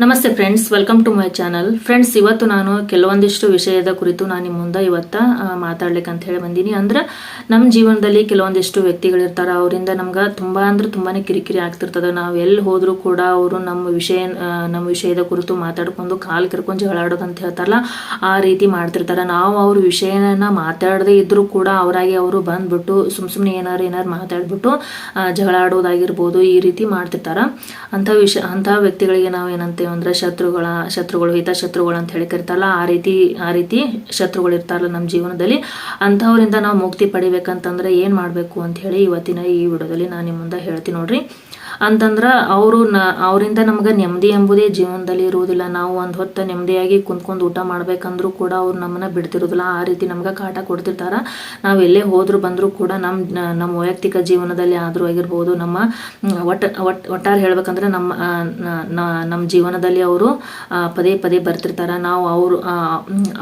ನಮಸ್ತೆ friends, welcome to my channel. Friends, ಇವತ್ತು ನಾನು ಕೆಲವೊಂದಿಷ್ಟು ವಿಷಯದ ಕುರಿತು ನಾನು ನಿಮ್ಮ ಮುಂದೆ ಮಾತಾಡ್ಲಿಕ್ಕೆ ಅಂತ ಹೇಳಿ ಬಂದೀನಿ. ಅಂದ್ರೆ ನಮ್ಮ ಜೀವನದಲ್ಲಿ ಕೆಲವೊಂದಿಷ್ಟು ವ್ಯಕ್ತಿಗಳಿರ್ತಾರೆ, ಅವರಿಂದ ನಮ್ಗೆ ತುಂಬಾನೇ ಕಿರಿಕಿರಿ ಆಗ್ತಿರ್ತದೆ. ನಾವು ಎಲ್ಲಿ ಹೋದ್ರೂ ಕೂಡ ಅವರು ನಮ್ಮ ವಿಷಯದ ಕುರಿತು ಮಾತಾಡ್ಕೊಂಡು ಕಾಲು ಕೆರ್ಕೊಂಡು ಜಗಳಾಡೋದು ಅಂತ ಹೇಳ್ತಾರಲ್ಲ, ಆ ರೀತಿ ಮಾಡ್ತಿರ್ತಾರೆ. ನಾವು ಅವ್ರ ವಿಷಯನ ಮಾತಾಡದೇ ಇದ್ರೂ ಕೂಡ ಅವರಾಗಿ ಅವರು ಬಂದ್ಬಿಟ್ಟು ಸುಮ್ಮನೆ ಏನಾರು ಮಾತಾಡ್ಬಿಟ್ಟು ಜಗಳಾಡೋದಾಗಿರ್ಬೋದು, ಈ ರೀತಿ ಮಾಡ್ತಿರ್ತಾರೆ. ಅಂಥ ವ್ಯಕ್ತಿಗಳಿಗೆ ನಾವು ಏನಂತ ಅಂದ್ರೆ ಶತ್ರುಗಳು ಹಿತಶತ್ರುಗಳು ಅಂತ ಹೇಳಿ ಕರಿತಾರಲ್ಲ, ಆ ರೀತಿ ಶತ್ರುಗಳು ಇರ್ತಾರಲ್ಲ ನಮ್ಮ ಜೀವನದಲ್ಲಿ. ಅಂಥವರಿಂದ ನಾವು ಮುಕ್ತಿ ಪಡಿಬೇಕಂತಂದ್ರೆ ಏನ್ ಮಾಡ್ಬೇಕು ಅಂತ ಹೇಳಿ ಇವತ್ತಿನ ಈ ವಿಡಿಯೋದಲ್ಲಿ ನಾನು ನಿಮ್ಮ ಮುಂದೆ ಹೇಳ್ತೀನಿ ನೋಡ್ರಿ. ಅಂತಂದ್ರೆ ಅವರಿಂದ ನಮ್ಗೆ ನೆಮ್ಮದಿ ಎಂಬುದೇ ಜೀವನದಲ್ಲಿ ಇರುವುದಿಲ್ಲ. ನಾವು ಒಂದು ಹೊತ್ತು ನೆಮ್ಮದಿಯಾಗಿ ಕುಂತ್ಕೊಂಡು ಊಟ ಮಾಡ್ಬೇಕಂದ್ರೂ ಕೂಡ ಅವ್ರು ನಮ್ಮನ್ನ ಬಿಡ್ತಿರೋದಿಲ್ಲ. ಆ ರೀತಿ ನಮ್ಗೆ ಕಾಟ ಕೊಡ್ತಿರ್ತಾರ. ನಾವು ಎಲ್ಲೇ ಹೋದ್ರು ಬಂದರೂ ಕೂಡ ನಮ್ಮ ವೈಯಕ್ತಿಕ ಜೀವನದಲ್ಲಿ ಆದ್ರೂ ಆಗಿರ್ಬೋದು, ನಮ್ಮ ಒಟ್ಟಾರೆ ಹೇಳ್ಬೇಕಂದ್ರೆ ನಮ್ಮ ಜೀವನದಲ್ಲಿ ಅವರು ಪದೇ ಪದೇ ಬರ್ತಿರ್ತಾರ. ನಾವು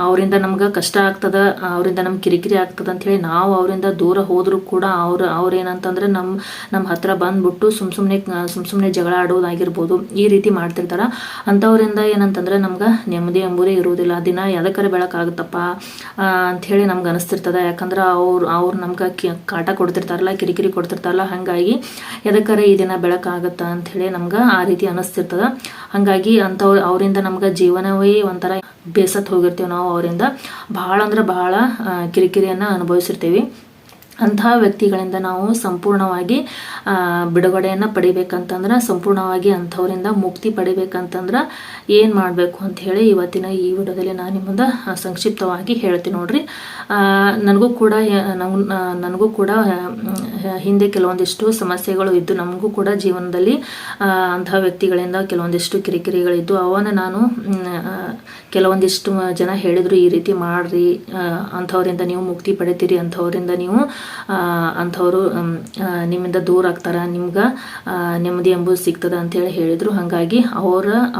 ಅವರಿಂದ ನಮ್ಗೆ ಕಷ್ಟ ಆಗ್ತದ, ಅವರಿಂದ ನಮ್ಗೆ ಕಿರಿಕಿರಿ ಆಗ್ತದ ಅಂತ ಹೇಳಿ ನಾವು ಅವರಿಂದ ದೂರ ಹೋದ್ರು ಕೂಡ ಅವ್ರೇನಂತಂದ್ರೆ ನಮ್ಮ ಹತ್ರ ಬಂದ್ಬಿಟ್ಟು ಸುಮ್ಮನೆ ಜಗಳ ಆಡೋದಾಗಿರ್ಬೋದು, ಈ ರೀತಿ ಮಾಡ್ತಿರ್ತಾರ. ಅಂಥವ್ರಿಂದ ಏನಂತಂದ್ರೆ ನಮ್ಗೆ ನೆಮ್ಮದಿ ಎಂಬುದೇ ಇರುವುದಿಲ್ಲ. ದಿನ ಎದಕ್ಕರೆ ಬೆಳಕಾಗುತ್ತಪ್ಪ ಅಂಥೇಳಿ ನಮ್ಗೆ ಅನಿಸ್ತಿರ್ತದ. ಯಾಕಂದ್ರೆ ಅವ್ರು ನಮ್ಗೆ ಕಾಟ ಕೊಡ್ತಿರ್ತಾರಲ್ಲ, ಕಿರಿಕಿರಿ ಕೊಡ್ತಿರ್ತಾರಲ್ಲ, ಹಾಗಾಗಿ ಎದಕ್ಕರೆ ಈ ದಿನ ಬೆಳಕಾಗುತ್ತಾ ಅಂಥೇಳಿ ನಮ್ಗೆ ಆ ರೀತಿ ಅನಿಸ್ತಿರ್ತದ. ಹಾಗಾಗಿ ಅವರಿಂದ ನಮ್ಗೆ ಜೀವನವೇ ಒಂಥರ ಬೇಸತ್ ಹೋಗಿರ್ತೀವಿ. ನಾವು ಅವರಿಂದ ಬಹಳ ಅಂದ್ರೆ ಬಹಳ ಕಿರಿಕಿರಿಯನ್ನು ಅನುಭವಿಸಿರ್ತೀವಿ. ಅಂತಹ ವ್ಯಕ್ತಿಗಳಿಂದ ನಾವು ಸಂಪೂರ್ಣವಾಗಿ ಬಿಡುಗಡೆಯನ್ನು ಪಡಿಬೇಕಂತಂದ್ರೆ, ಸಂಪೂರ್ಣವಾಗಿ ಅಂಥವರಿಂದ ಮುಕ್ತಿ ಪಡಿಬೇಕಂತಂದ್ರೆ ಏನು ಮಾಡಬೇಕು ಅಂತ ಹೇಳಿ ಇವತ್ತಿನ ಈ ವಿಡಿಯೋದಲ್ಲಿ ನಾನು ನಿಮ್ಮಂದ ಸಂಕ್ಷಿಪ್ತವಾಗಿ ಹೇಳ್ತೀನಿ ನೋಡ್ರಿ. ನನಗೂ ಕೂಡ ಹಿಂದೆ ಕೆಲವೊಂದಿಷ್ಟು ಸಮಸ್ಯೆಗಳು ಇದ್ದು, ನಮಗೂ ಕೂಡ ಜೀವನದಲ್ಲಿ ಅಂತಹ ವ್ಯಕ್ತಿಗಳಿಂದ ಕೆಲವೊಂದಿಷ್ಟು ಕಿರಿಕಿರಿಗಳಿದ್ದು, ಅವನ್ನ ನಾನು ಕೆಲವೊಂದಿಷ್ಟು ಜನ ಹೇಳಿದ್ರು ಈ ರೀತಿ ಮಾಡ್ರಿ, ಅಂಥವರಿಂದ ನೀವು ಮುಕ್ತಿ ಪಡಿತೀರಿ, ಅಂಥವರು ನಿಮ್ಮಿಂದ ದೂರ ಆಗ್ತಾರ, ನಿಮ್ಗೆ ನೆಮ್ಮದಿ ಎಂಬುದು ಸಿಗ್ತದ ಅಂತೇಳಿ ಹೇಳಿದ್ರು. ಹಾಗಾಗಿ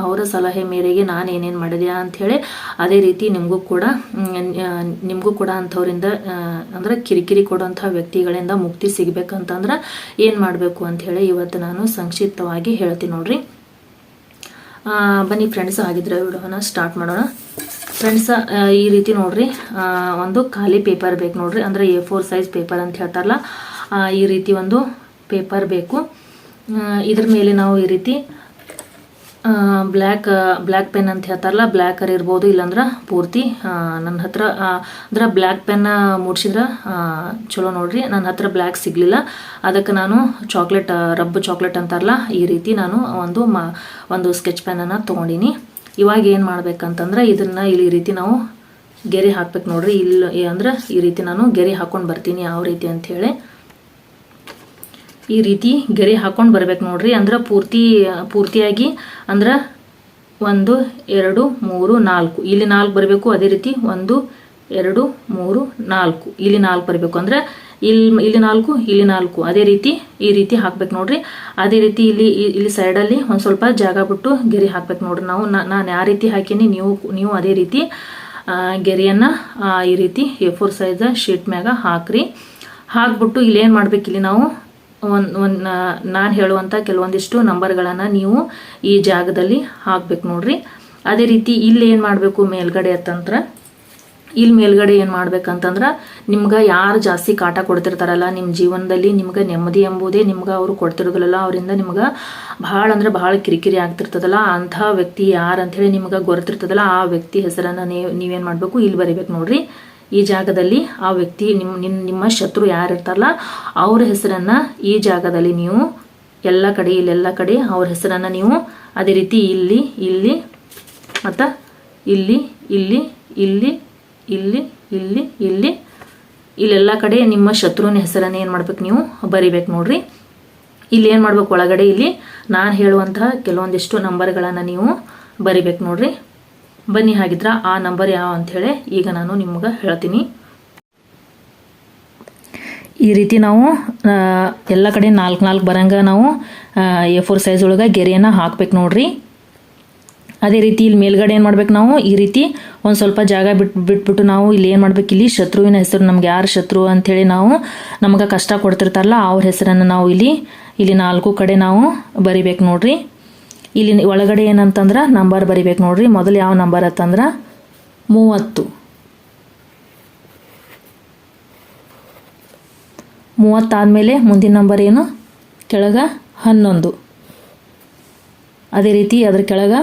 ಅವರ ಸಲಹೆ ಮೇರೆಗೆ ನಾನು ಏನೇನು ಮಾಡಿದೆ ಅಂಥೇಳಿ ಅದೇ ರೀತಿ ನಿಮಗೂ ಕೂಡ ಅಂಥವರಿಂದ ಅಂದ್ರೆ ಕಿರಿಕಿರಿ ಕೊಡುವಂಥ ವ್ಯಕ್ತಿಗಳಿಂದ ಮುಕ್ತಿ ಸಿಗ್ಬೇಕಂತಂದ್ರೆ ಏನು ಮಾಡಬೇಕು ಅಂಥೇಳಿ ಇವತ್ತು ನಾನು ಸಂಕ್ಷಿಪ್ತವಾಗಿ ಹೇಳ್ತೀನಿ ನೋಡ್ರಿ. ಬನ್ನಿ ಫ್ರೆಂಡ್ಸ್, ಆಗಿದ್ರೆ ವಿಡಿಯೋನ ಸ್ಟಾರ್ಟ್ ಮಾಡೋಣ. ಫ್ರೆಂಡ್ಸ್, ಈ ರೀತಿ ನೋಡ್ರಿ, ಒಂದು ಖಾಲಿ ಪೇಪರ್ ಬೇಕು ನೋಡ್ರಿ. ಅಂದ್ರೆ A4 ಸೈಜ್ ಪೇಪರ್ ಅಂತ ಹೇಳ್ತಾರಲ್ಲ, ಈ ರೀತಿ ಒಂದು ಪೇಪರ್ ಬೇಕು. ಇದ್ರ ಮೇಲೆ ನಾವು ಈ ರೀತಿ ಬ್ಲ್ಯಾಕ್ ಪೆನ್ ಅಂತ ಹೇಳ್ತಾರಲ್ಲ, ಬ್ಲ್ಯಾಕರ್ ಇರ್ಬೋದು, ಇಲ್ಲಾಂದ್ರೆ ಪೂರ್ತಿ ನನ್ನ ಹತ್ರ ಅಂದ್ರೆ ಬ್ಲ್ಯಾಕ್ ಪೆನ್ ಮುಡ್ಸಿದ್ರೆ ಚಲೋ ನೋಡ್ರಿ. ನನ್ನ ಹತ್ರ ಬ್ಲ್ಯಾಕ್ ಸಿಗ್ಲಿಲ್ಲ, ಅದಕ್ಕೆ ನಾನು ರಬ್ ಚಾಕ್ಲೇಟ್ ಅಂತಾರಲ್ಲ, ಈ ರೀತಿ ನಾನು ಒಂದು ಸ್ಕೆಚ್ ಪೆನ್ನನ್ನು ತೊಗೊಂಡಿನಿ. ಇವಾಗ ಏನು ಮಾಡ್ಬೇಕಂತಂದ್ರೆ ಇದನ್ನ ಈ ರೀತಿ ನಾವು ಗೆರೆ ಹಾಕ್ಬೇಕು ನೋಡ್ರಿ. ಅಂದ್ರೆ ಈ ರೀತಿ ನಾನು ಗೆರೆ ಹಾಕೊಂಡು ಬರ್ತೀನಿ ಯಾವ ರೀತಿ ಅಂತ ಹೇಳಿ. ಈ ರೀತಿ ಗೆರೆ ಹಾಕೊಂಡು ಬರ್ಬೇಕು ನೋಡ್ರಿ. ಅಂದ್ರೆ ಪೂರ್ತಿಯಾಗಿ ಅಂದ್ರೆ 1 2 3 4 ಇಲ್ಲಿ 4 ಬರಬೇಕು. ಅದೇ ರೀತಿ 1 2 3 4 ಇಲ್ಲಿ 4 ಬರಬೇಕು. ಅಂದ್ರೆ ಇಲ್ಲಿ 4 ಇಲ್ಲಿ 4 ಅದೇ ರೀತಿ ಈ ರೀತಿ ಹಾಕ್ಬೇಕು ನೋಡ್ರಿ. ಅದೇ ರೀತಿ ಇಲ್ಲಿ ಸೈಡಲ್ಲಿ ಒಂದು ಸ್ವಲ್ಪ ಜಾಗ ಬಿಟ್ಟು ಗೆರೆ ಹಾಕ್ಬೇಕು ನೋಡ್ರಿ. ನಾನು ಯಾವ ರೀತಿ ಹಾಕೀನಿ ನೀವು ಅದೇ ರೀತಿ ಗೆರೆಯನ್ನ ಈ ರೀತಿ A4 ಸೈಜ್ ಶೀಟ್ ಮ್ಯಾಗ ಹಾಕ್ಬಿಟ್ಟು ಇಲ್ಲಿ ಏನು ಮಾಡ್ಬೇಕು, ಇಲ್ಲಿ ನಾವು ನಾನು ಹೇಳುವಂಥ ಕೆಲವೊಂದಿಷ್ಟು ನಂಬರ್ಗಳನ್ನು ನೀವು ಈ ಜಾಗದಲ್ಲಿ ಹಾಕ್ಬೇಕು ನೋಡ್ರಿ. ಅದೇ ರೀತಿ ಇಲ್ಲಿ ಏನು ಮಾಡಬೇಕು, ಮೇಲ್ಗಡೆ ಏನು ಮಾಡ್ಬೇಕಂತಂದ್ರೆ ನಿಮ್ಗೆ ಯಾರು ಜಾಸ್ತಿ ಕಾಟ ಕೊಡ್ತಿರ್ತಾರಲ್ಲ ನಿಮ್ಮ ಜೀವನದಲ್ಲಿ, ನಿಮ್ಗೆ ನೆಮ್ಮದಿ ಎಂಬುದೇ ನಿಮ್ಗೆ ಅವರು ಕೊಡ್ತಿರೋದಿಲ್ಲ, ಅವರಿಂದ ನಿಮ್ಗೆ ಭಾಳ ಅಂದ್ರೆ ಭಾಳ ಕಿರಿಕಿರಿ ಆಗ್ತಿರ್ತದಲ್ಲ, ಅಂಥ ವ್ಯಕ್ತಿ ಯಾರು ಅಂಥೇಳಿ ನಿಮ್ಗೆ ಗೊತ್ತಿರ್ತದಲ್ಲ, ಆ ವ್ಯಕ್ತಿ ಹೆಸರನ್ನು ನೀವೇನು ಮಾಡಬೇಕು, ಇಲ್ಲಿ ಬರಿಬೇಕು ನೋಡ್ರಿ. ಈ ಜಾಗದಲ್ಲಿ ಆ ವ್ಯಕ್ತಿ ನಿಮ್ಮ ಶತ್ರು ಯಾರು ಇರ್ತಾರಲ್ಲ ಅವ್ರ ಹೆಸರನ್ನ ಈ ಜಾಗದಲ್ಲಿ ನೀವು ಎಲ್ಲ ಕಡೆ ಅವ್ರ ಹೆಸರನ್ನ ನೀವು ಅದೇ ರೀತಿ ಇಲ್ಲಿ ಮತ್ತು ಇಲ್ಲೆಲ್ಲ ಕಡೆ ನಿಮ್ಮ ಶತ್ರುವಿನ ಹೆಸರನ್ನ ಏನು ಮಾಡ್ಬೇಕು, ನೀವು ಬರಿಬೇಕು ನೋಡ್ರಿ. ಇಲ್ಲಿ ಏನು ಮಾಡ್ಬೇಕು, ಒಳಗಡೆ ಇಲ್ಲಿ ನಾನು ಹೇಳುವಂತಹ ಕೆಲವೊಂದಿಷ್ಟು ನಂಬರ್ಗಳನ್ನು ನೀವು ಬರಿಬೇಕು ನೋಡ್ರಿ. ಬನ್ನಿ, ಹಾಗಿದ್ರೆ ಆ ನಂಬರ್ ಯಾವ ಅಂಥೇಳಿ ಈಗ ನಾನು ನಿಮ್ಗೆ ಹೇಳ್ತೀನಿ. ಈ ರೀತಿ ನಾವು ಎಲ್ಲ ಕಡೆ 4 ಬರಂಗ ನಾವು A4 ಸೈಜ್ ಒಳಗೆ ಗೆರೆಯನ್ನು ಹಾಕ್ಬೇಕು ನೋಡ್ರಿ. ಅದೇ ರೀತಿ ಇಲ್ಲಿ ಮೇಲ್ಗಡೆ ಏನು ಮಾಡ್ಬೇಕು, ನಾವು ಈ ರೀತಿ ಒಂದು ಸ್ವಲ್ಪ ಜಾಗ ಬಿಟ್ಬಿಟ್ಟು ನಾವು ಇಲ್ಲಿ ಏನು ಮಾಡ್ಬೇಕು, ಇಲ್ಲಿ ಶತ್ರುವಿನ ಹೆಸರು, ನಮ್ಗೆ ಯಾರು ಶತ್ರು ಅಂಥೇಳಿ ನಮಗೆ ಕಷ್ಟ ಕೊಡ್ತಿರ್ತಾರಲ್ಲ ಅವ್ರ ಹೆಸರನ್ನು ನಾವು ಇಲ್ಲಿ 4 ಕಡೆ ನಾವು ಬರಿಬೇಕು ನೋಡ್ರಿ. ಇಲ್ಲಿ ಒಳಗಡೆ ಏನಂತಂದ್ರೆ ನಂಬರ್ ಬರಿಬೇಕು ನೋಡ್ರಿ. ಮೊದಲು ಯಾವ ನಂಬರ್ ಅಂತಂದ್ರೆ 30. 30 ಆದಮೇಲೆ ಮುಂದಿನ ನಂಬರ್ ಏನು, ಕೆಳಗೆ 11. ಅದೇ ರೀತಿ ಅದ್ರ ಕೆಳಗೆ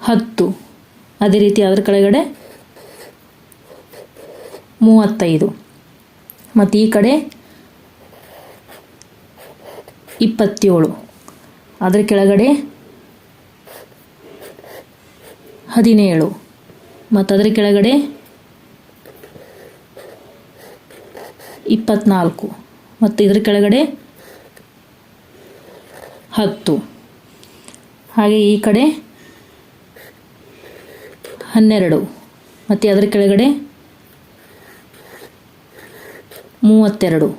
10. ಅದೇ ರೀತಿ ಅದ್ರ ಕೆಳಗಡೆ 35. ಮತ್ತು ಈ ಕಡೆ 27. ಅದ್ರ ಕೆಳಗಡೆ 17. ಮತ್ತು ಅದ್ರ ಕೆಳಗಡೆ 24. ಮತ್ತು ಇದ್ರ ಕೆಳಗಡೆ 10. ಹಾಗೆ ಈ ಕಡೆ 12. ಮತ್ತು ಅದರ ಕೆಳಗಡೆ 32.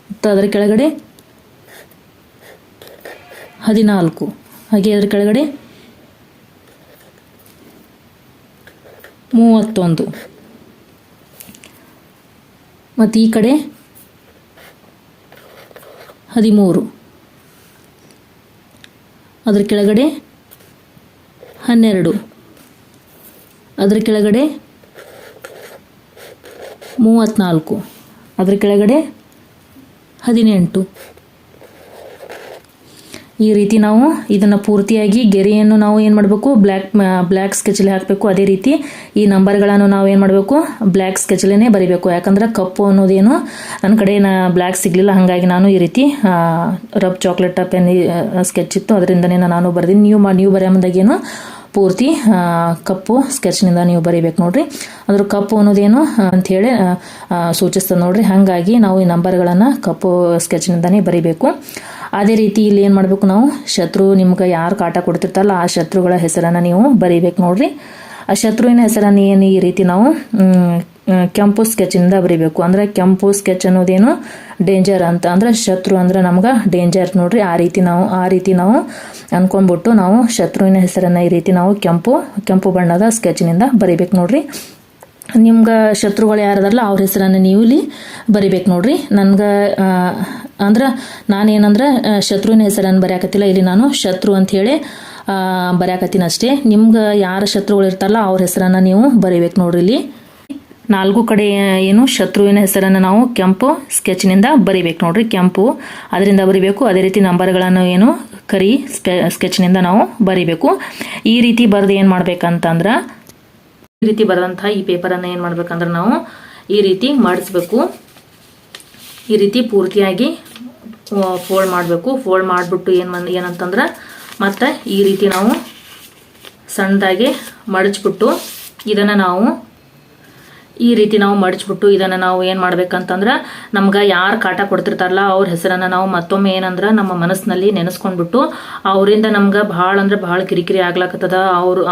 ಮತ್ತು ಅದರ ಕೆಳಗಡೆ 14. ಹಾಗೆ ಅದರ ಕೆಳಗಡೆ 31. ಮತ್ತು ಈ ಕಡೆ 13. ಅದರ ಕೆಳಗಡೆ 12. ಅದರ ಕೆಳಗಡೆ 34. ಅದರ ಕೆಳಗಡೆ 18. ಈ ರೀತಿ ನಾವು ಇದನ್ನು ಪೂರ್ತಿಯಾಗಿ ಗೆರೆಯನ್ನು ನಾವು ಏನು ಮಾಡಬೇಕು, ಬ್ಲ್ಯಾಕ್ ಸ್ಕೆಚಲ್ಲಿ ಹಾಕಬೇಕು. ಅದೇ ರೀತಿ ಈ ನಂಬರ್ಗಳನ್ನು ನಾವು ಏನು ಮಾಡಬೇಕು, ಬ್ಲ್ಯಾಕ್ ಸ್ಕೆಚಲ್ಲೇ ಬರಿಬೇಕು. ಯಾಕಂದ್ರೆ ಕಪ್ಪು ಅನ್ನೋದೇನು ನನ್ನ ಕಡೆ ಬ್ಲ್ಯಾಕ್ ಸಿಗಲಿಲ್ಲ, ಹಾಗಾಗಿ ನಾನು ಈ ರೀತಿ ರಬ್ ಚಾಕ್ಲೇಟ್ ಪೆನ್ ಸ್ಕೆಚ್ ಇತ್ತು, ಅದರಿಂದನೇ ನಾನು ಬರೆದೀನಿ. ನೀವು ಬರೆಯೋ ಮುಂದಾಗೇನು ಪೂರ್ತಿ ಕಪ್ಪು ಸ್ಕೆಚ್ನಿಂದ ನೀವು ಬರೀಬೇಕು ನೋಡ್ರಿ. ಅದ್ರ ಕಪ್ಪು ಅನ್ನೋದೇನು ಅಂಥೇಳಿ ಸೂಚಿಸ್ತದೆ ನೋಡ್ರಿ. ಹಾಗಾಗಿ ನಾವು ಈ ನಂಬರ್ಗಳನ್ನು ಕಪ್ಪು ಸ್ಕೆಚ್ನಿಂದನೇ ಬರೀಬೇಕು. ಅದೇ ರೀತಿ ಇಲ್ಲಿ ಏನು ಮಾಡಬೇಕು, ನಾವು ಶತ್ರು ನಿಮ್ಗೆ ಯಾರು ಕಾಟ ಕೊಡ್ತಿರ್ತಾರಲ್ಲ ಆ ಶತ್ರುಗಳ ಹೆಸರನ್ನು ನೀವು ಬರೀಬೇಕು ನೋಡ್ರಿ. ಆ ಶತ್ರುವಿನ ಹೆಸರನ್ನು ಏನು ಈ ರೀತಿ ನಾವು ಕೆಂಪು ಸ್ಕೆಚ್ನಿಂದ ಬರೀಬೇಕು. ಅಂದರೆ ಕೆಂಪು ಸ್ಕೆಚ್ ಅನ್ನೋದೇನು ಡೇಂಜರ್ ಅಂತ, ಅಂದರೆ ಶತ್ರು ಅಂದ್ರೆ ನಮ್ಗೆ ಡೇಂಜರ್ ನೋಡ್ರಿ. ಆ ರೀತಿ ನಾವು ಅನ್ಕೊಂಡ್ಬಿಟ್ಟು ನಾವು ಶತ್ರುವಿನ ಹೆಸರನ್ನು ಈ ರೀತಿ ನಾವು ಕೆಂಪು ಬಣ್ಣದ ಸ್ಕೆಚ್ನಿಂದ ಬರೀಬೇಕು ನೋಡ್ರಿ. ನಿಮ್ಗೆ ಶತ್ರುಗಳು ಯಾರದಾರಲ್ಲ ಅವ್ರ ಹೆಸರನ್ನು ನೀವು ಇಲ್ಲಿ ಬರಿಬೇಕು ನೋಡ್ರಿ. ನನ್ಗೆ ಅಂದ್ರೆ ನಾನೇನಂದ್ರೆ ಶತ್ರುವಿನ ಹೆಸರನ್ನು ಬರೆಯಾಕತ್ತಿಲ್ಲ, ಇಲ್ಲಿ ನಾನು ಶತ್ರು ಅಂಥೇಳಿ ಬರೆಯಾಕತ್ತೀನಿ ಅಷ್ಟೇ. ನಿಮ್ಗೆ ಯಾರ ಶತ್ರುಗಳು ಇರ್ತಾರಲ್ಲ ಅವ್ರ ಹೆಸರನ್ನು ನೀವು ಬರಿಬೇಕು ನೋಡ್ರಿ. ಇಲ್ಲಿ 4 ಕಡೆ ಏನು ಶತ್ರುವಿನ ಹೆಸರನ್ನು ನಾವು ಕೆಂಪು ಸ್ಕೆಚ್ನಿಂದ ಬರಿಬೇಕು ನೋಡ್ರಿ. ಕೆಂಪು ಅದರಿಂದ ಬರಿಬೇಕು. ಅದೇ ರೀತಿ ನಂಬರ್ಗಳನ್ನು ಏನು ಕರಿ ಸ್ಕೆಚ್ನಿಂದ ನಾವು ಬರಿಬೇಕು. ಈ ರೀತಿ ಬರೆದು ಏನು ಮಾಡ್ಬೇಕಂತಂದ್ರೆ, ಈ ರೀತಿ ಬರೆದಂಥ ಈ ಪೇಪರನ್ನು ಏನು ಮಾಡ್ಬೇಕಂದ್ರೆ ನಾವು ಈ ರೀತಿ ಮಾಡಿಸ್ಬೇಕು. ಈ ರೀತಿ ಪೂರ್ತಿಯಾಗಿ ಫೋಲ್ಡ್ ಮಾಡಬೇಕು. ಫೋಲ್ಡ್ ಮಾಡಿಬಿಟ್ಟು ಏನಂತಂದ್ರೆ ಮತ್ತು ಈ ರೀತಿ ನಾವು ಸಣ್ಣದಾಗಿ ಮಡಚ್ಬಿಟ್ಟು ಇದನ್ನು ನಾವು ಏನು ಮಾಡ್ಬೇಕಂತಂದ್ರೆ, ನಮ್ಗೆ ಯಾರು ಕಾಟ ಕೊಡ್ತಿರ್ತಾರಲ್ಲ ಅವ್ರ ಹೆಸರನ್ನು ನಾವು ಮತ್ತೊಮ್ಮೆ ಏನಂದ್ರೆ ನಮ್ಮ ಮನಸ್ಸಿನಲ್ಲಿ ನೆನೆಸ್ಕೊಂಡ್ಬಿಟ್ಟು ಅವರಿಂದ ನಮ್ಗೆ ಭಾಳ ಕಿರಿಕಿರಿ ಆಗ್ಲಾಕತ್ತದ,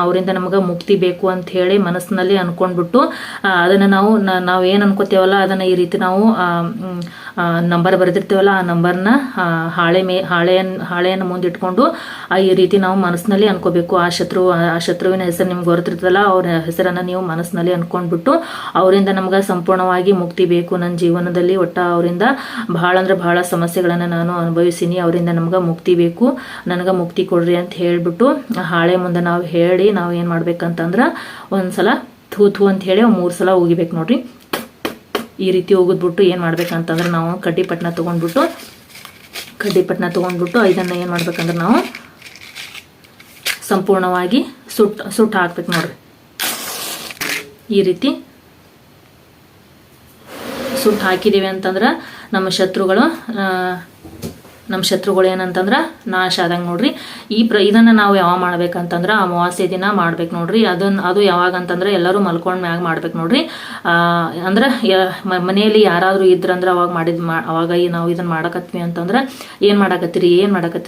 ಅವರಿಂದ ನಮ್ಗೆ ಮುಕ್ತಿ ಬೇಕು ಅಂತ ಹೇಳಿ ಮನಸ್ಸಿನಲ್ಲಿ ಅನ್ಕೊಂಡ್ಬಿಟ್ಟು ಅದನ್ನು ನಾವು ಏನು ಅನ್ಕೋತೇವಲ್ಲ ಅದನ್ನು ಈ ರೀತಿ ನಾವು ನಂಬರ್ ಬರೆದಿರ್ತೀವಲ್ಲ ಆ ನಂಬರ್ನ ಹಾಳೆಯನ್ನು ಮುಂದಿಟ್ಕೊಂಡು ಈ ರೀತಿ ನಾವು ಮನಸ್ಸಿನಲ್ಲಿ ಅನ್ಕೋಬೇಕು. ಆ ಶತ್ರುವಿನ ಹೆಸರು ನಿಮ್ಗೆ ಗೊತ್ತಿರ್ತದಲ್ಲ ಅವ್ರ ಹೆಸರನ್ನು ನೀವು ಮನಸ್ಸಿನಲ್ಲಿ ಅನ್ಕೊಂಡ್ಬಿಟ್ಟು ಅವರಿಂದ ನಮ್ಗೆ ಸಂಪೂರ್ಣವಾಗಿ ಮುಕ್ತಿ ಬೇಕು ನನ್ನ ಜೀವನದಲ್ಲಿ. ಅವರಿಂದ ಭಾಳ ಸಮಸ್ಯೆಗಳನ್ನು ನಾನು ಅನುಭವಿಸೀನಿ, ಅವರಿಂದ ನಮ್ಗೆ ಮುಕ್ತಿ ಬೇಕು, ನನಗೆ ಮುಕ್ತಿ ಕೊಡ್ರಿ ಅಂತ ಹೇಳ್ಬಿಟ್ಟು ಹಾಳೆ ಮುಂದೆ ನಾವು ಹೇಳಿ ನಾವು ಏನು ಮಾಡ್ಬೇಕಂತಂದ್ರೆ ಒಂದ್ಸಲ ಥೂ ಅಂತ ಹೇಳಿ 3 ಸಲ ಉಗಿಬೇಕು ನೋಡ್ರಿ. ಈ ರೀತಿ ಉಗಿದ್ಬಿಟ್ಟು ಏನು ಮಾಡ್ಬೇಕಂತಂದ್ರೆ ನಾವು ಕಡ್ಡಿಪಟ್ಟಣ ತೊಗೊಂಡ್ಬಿಟ್ಟು ಇದನ್ನು ಏನು ಮಾಡ್ಬೇಕಂದ್ರೆ ನಾವು ಸಂಪೂರ್ಣವಾಗಿ ಸುಟ್ಟು ಹಾಕ್ಬೇಕು ನೋಡ್ರಿ. ಈ ರೀತಿ ಸುಟ್ಟು ಹಾಕಿದ್ದೀವಿ ಅಂತಂದ್ರೆ ನಮ್ಮ ಶತ್ರುಗಳು ಏನಂತಂದ್ರೆ ನಾಶ ಆದಂಗೆ ನೋಡ್ರಿ. ಇದನ್ನು ನಾವು ಯಾವಾಗ ಮಾಡ್ಬೇಕಂತಂದ್ರೆ ಅಮಾವಾಸ್ಯೆ ದಿನ ಮಾಡ್ಬೇಕು ನೋಡ್ರಿ. ಅದು ಯಾವಾಗ ಅಂತಂದ್ರೆ ಎಲ್ಲರೂ ಮಲ್ಕೊಂಡ್ ಮ್ಯಾಗ ಮಾಡ್ಬೇಕು ನೋಡ್ರಿ. ಅಂದ್ರೆ ಮನೆಯಲ್ಲಿ ಯಾರಾದರೂ ಇದ್ರಂದ್ರೆ ಅವಾಗ ನಾವು ಇದನ್ನ ಮಾಡಕತ್ವಿ ಅಂತಂದ್ರೆ ಏನ್ ಮಾಡಕತ್ತೀರಿ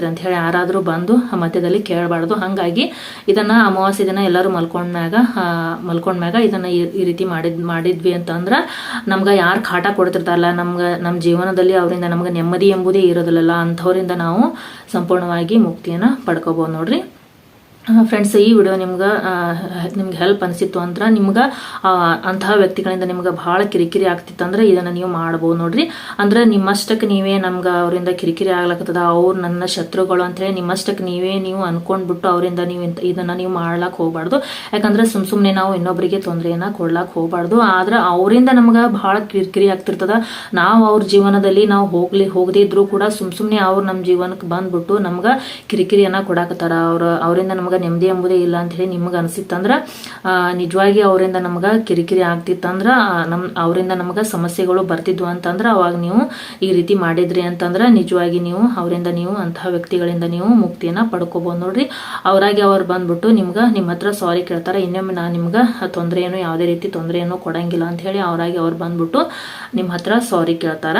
ಅಂತ ಹೇಳಿ ಯಾರಾದರೂ ಬಂದು ಮಧ್ಯದಲ್ಲಿ ಕೇಳಬಾರ್ದು. ಹಾಗಾಗಿ ಇದನ್ನ ಅಮಾವಾಸ್ಯೆ ದಿನ ಎಲ್ಲರೂ ಮಲ್ಕೊಂಡ್ ಮ್ಯಾಗ ಇದನ್ನ ಈ ರೀತಿ ಮಾಡಿದ್ವಿ ಅಂತಂದ್ರೆ ನಮ್ಗೆ ಯಾರು ಕಾಟ ಕೊಡ್ತಿರ್ತಾರಲ್ಲ ನಮ್ಮ ಜೀವನದಲ್ಲಿ ಅವರಿಂದ ನಮ್ಗೆ ನೆಮ್ಮದಿ ಎಂಬುದೇ ಇರೋದಿಲ್ಲಲ್ಲ, ಅಂಥವರಿಂದ ನಾವು ಸಂಪೂರ್ಣವಾಗಿ ಮುಕ್ತಿಯನ್ನು ಪಡ್ಕೋಬಹುದು ನೋಡ್ರಿ. ಫ್ರೆಂಡ್ಸ್, ಈ ವಿಡಿಯೋ ನಿಮ್ಗೆ ಹೆಲ್ಪ್ ಅನಿಸಿತ್ತು ಅಂದ್ರೆ ನಿಮ್ಗೆ ಅಂತಹ ವ್ಯಕ್ತಿಗಳಿಂದ ನಿಮ್ಗೆ ಭಾಳ ಕಿರಿಕಿರಿ ಆಗ್ತಿತ್ತು ಅಂದ್ರೆ ಇದನ್ನು ನೀವು ಮಾಡ್ಬೋದು ನೋಡ್ರಿ. ಅಂದ್ರೆ ನಿಮ್ಮಷ್ಟಕ್ಕೆ ನೀವೇ ನಮ್ಗೆ ಅವರಿಂದ ಕಿರಿಕಿರಿ ಆಗ್ಲಕ್ಕದ, ಅವ್ರು ನನ್ನ ಶತ್ರುಗಳು ಅಂತೇಳಿ ನಿಮ್ಮಷ್ಟಕ್ಕೆ ನೀವು ಅನ್ಕೊಂಡ್ಬಿಟ್ಟು ಅವರಿಂದ ನೀವು ಇದನ್ನು ನೀವು ಮಾಡ್ಲಾಕ್ ಹೋಗ್ಬಾರ್ದು. ಯಾಕಂದ್ರೆ ಸುಮ್ಮನೆ ನಾವು ಇನ್ನೊಬ್ಬರಿಗೆ ತೊಂದರೆಯನ್ನ ಕೊಡ್ಲಾಕ್ ಹೋಗ್ಬಾರ್ದು. ಆದ್ರೆ ಅವರಿಂದ ನಮ್ಗೆ ಭಾಳ ಕಿರಿಕಿರಿ ಆಗ್ತಿರ್ತದ. ನಾವು ಅವ್ರ ಜೀವನದಲ್ಲಿ ನಾವು ಹೋಗದೇ ಇದ್ರು ಕೂಡ ಸುಮ್ಮನೆ ಅವ್ರು ನಮ್ಮ ಜೀವನಕ್ಕೆ ಬಂದ್ಬಿಟ್ಟು ನಮ್ಗೆ ಕಿರಿಕಿರಿಯನ್ನ ಕೊಡಾಕತ್ತಾರ. ಅವರಿಂದ ನಮ್ಗೆ ನೆಮ್ಮದಿ ಎಂಬುದೇ ಇಲ್ಲ ಅಂತ ಹೇಳಿ ನಿಮ್ಗೆ ಅನಿಸಿತ್ತಂದ್ರೆ, ನಿಜವಾಗಿ ಅವರಿಂದ ನಮ್ಗೆ ಕಿರಿಕಿರಿ ಆಗ್ತಿತ್ತಂದ್ರೆ, ಅವರಿಂದ ನಮ್ಗೆ ಸಮಸ್ಯೆಗಳು ಬರ್ತಿದ್ವು ಅಂತಂದ್ರೆ ಅವಾಗ ನೀವು ಈ ರೀತಿ ಮಾಡಿದ್ರಿ ಅಂತಂದ್ರೆ ನಿಜವಾಗಿ ಅವರಿಂದ ಅಂತಹ ವ್ಯಕ್ತಿಗಳಿಂದ ನೀವು ಮುಕ್ತಿಯನ್ನ ಪಡ್ಕೋಬಹುದು ನೋಡ್ರಿ. ಅವ್ರು ಬಂದ್ಬಿಟ್ಟು ನಿಮ್ಮ ಹತ್ರ ಸಾರಿ ಕೇಳ್ತಾರೆ. ಇನ್ನೊಮ್ಮೆ ನಾನು ನಿಮ್ಗೆ ಯಾವುದೇ ರೀತಿ ತೊಂದರೆಯನ್ನು ಕೊಡಂಗಿಲ್ಲ ಅಂತ ಹೇಳಿ ಅವ್ರು ಬಂದ್ಬಿಟ್ಟು ನಿಮ್ಮ ಹತ್ರ ಸಾರಿ ಕೇಳ್ತಾರ.